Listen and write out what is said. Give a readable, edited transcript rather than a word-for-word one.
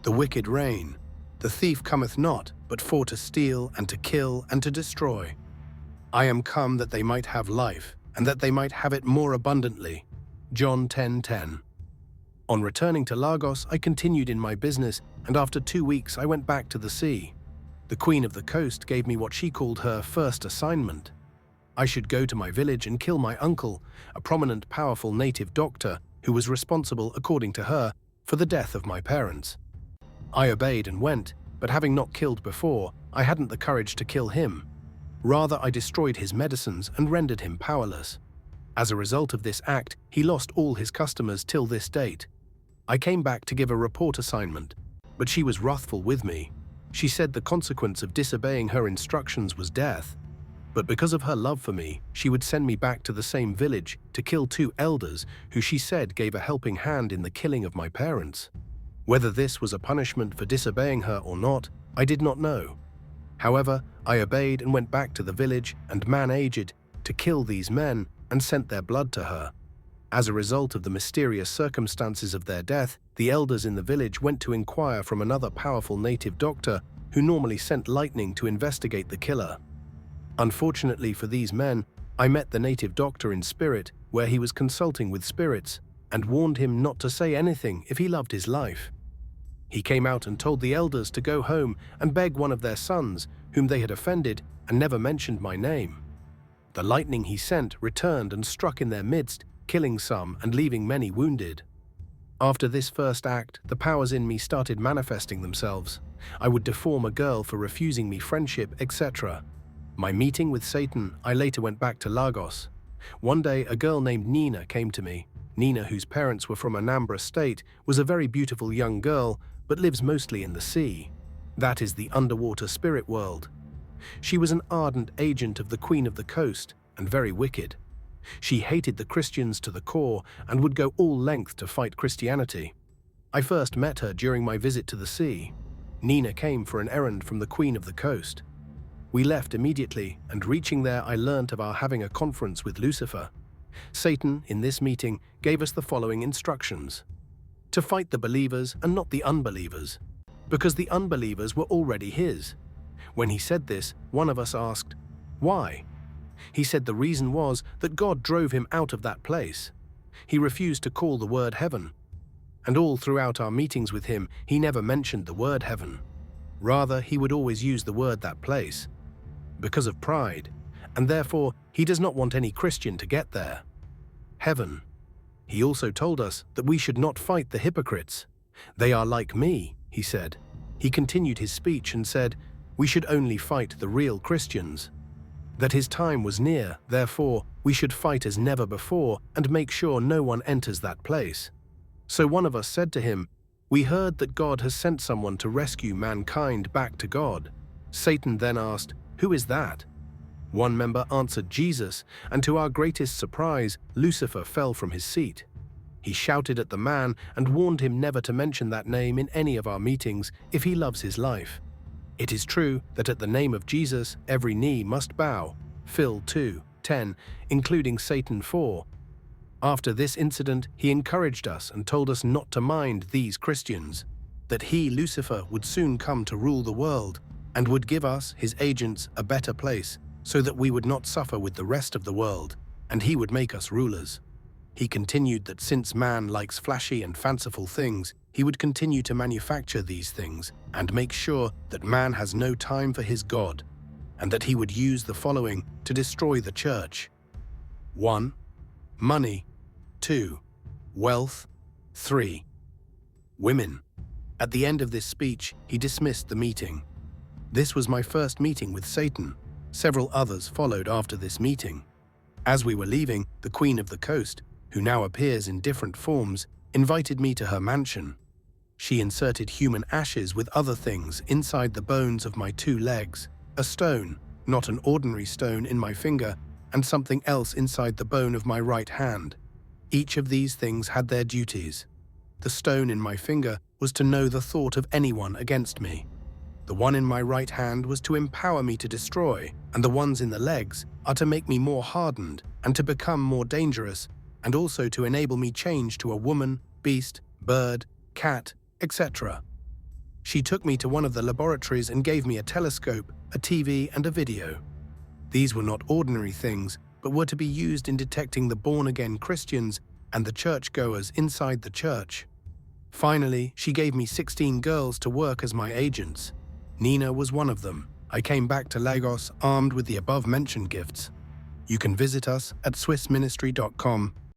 The wicked reign. The thief cometh not, but for to steal, and to kill, and to destroy. I am come that they might have life, and that they might have it more abundantly. John 10:10. On returning to Lagos, I continued in my business, and after 2 weeks I went back to the sea. The Queen of the Coast gave me what she called her first assignment. I should go to my village and kill my uncle, a prominent, powerful native doctor who was responsible, according to her, for the death of my parents. I obeyed and went, but having not killed before, I hadn't the courage to kill him. Rather, I destroyed his medicines and rendered him powerless. As a result of this act, he lost all his customers till this date. I came back to give a report assignment, but she was wrathful with me. She said the consequence of disobeying her instructions was death. But because of her love for me, she would send me back to the same village to kill 2 elders who she said gave a helping hand in the killing of my parents. Whether this was a punishment for disobeying her or not, I did not know. However, I obeyed and went back to the village and man-aged to kill these men and sent their blood to her. As a result of the mysterious circumstances of their death, the elders in the village went to inquire from another powerful native doctor who normally sent lightning to investigate the killer. Unfortunately for these men, I met the native doctor in spirit where he was consulting with spirits and warned him not to say anything if he loved his life. He came out and told the elders to go home and beg one of their sons, whom they had offended, and never mentioned my name. The lightning he sent returned and struck in their midst, killing some and leaving many wounded. After this first act, the powers in me started manifesting themselves. I would deform a girl for refusing me friendship, etc. My meeting with Satan, I later went back to Lagos. One day, a girl named Nina came to me. Nina, whose parents were from Anambra State, was a very beautiful young girl, but lives mostly in the sea. That is the underwater spirit world. She was an ardent agent of the Queen of the Coast and very wicked. She hated the Christians to the core and would go all length to fight Christianity. I first met her during my visit to the sea. Nina came for an errand from the Queen of the Coast. We left immediately, and reaching there I learnt of our having a conference with Lucifer. Satan, in this meeting, gave us the following instructions: to fight the believers and not the unbelievers, because the unbelievers were already his. When he said this, one of us asked, "Why?" He said the reason was that God drove him out of that place. He refused to call the word heaven. And all throughout our meetings with him, he never mentioned the word heaven. Rather, he would always use the word that place, because of pride, and therefore he does not want any Christian to get there. Heaven. He also told us that we should not fight the hypocrites. They are like me, he said. He continued his speech and said, we should only fight the real Christians. That his time was near, therefore, we should fight as never before and make sure no one enters that place. So one of us said to him, we heard that God has sent someone to rescue mankind back to God. Satan then asked, who is that? One member answered Jesus, and to our greatest surprise, Lucifer fell from his seat. He shouted at the man and warned him never to mention that name in any of our meetings if he loves his life. It is true that at the name of Jesus, every knee must bow. Phil 2:10, including Satan 4. After this incident, he encouraged us and told us not to mind these Christians, that he, Lucifer, would soon come to rule the world and would give us, his agents, a better place, so that we would not suffer with the rest of the world, and he would make us rulers. He continued that since man likes flashy and fanciful things, he would continue to manufacture these things and make sure that man has no time for his God, and that he would use the following to destroy the church. 1. Money. 2. Wealth. 3. Women. At the end of this speech, he dismissed the meeting. This was my first meeting with Satan. Several others followed after this meeting. As we were leaving, the Queen of the Coast, who now appears in different forms, invited me to her mansion. She inserted human ashes with other things inside the bones of my 2 legs, a stone, not an ordinary stone, in my finger, and something else inside the bone of my right hand. Each of these things had their duties. The stone in my finger was to know the thought of anyone against me. The one in my right hand was to empower me to destroy, and the ones in the legs are to make me more hardened and to become more dangerous, and also to enable me change to a woman, beast, bird, cat, etc. She took me to one of the laboratories and gave me a telescope, a TV, and a video. These were not ordinary things, but were to be used in detecting the born-again Christians and the churchgoers inside the church. Finally, she gave me 16 girls to work as my agents. Nina was one of them. I came back to Lagos armed with the above-mentioned gifts. You can visit us at swissministry.com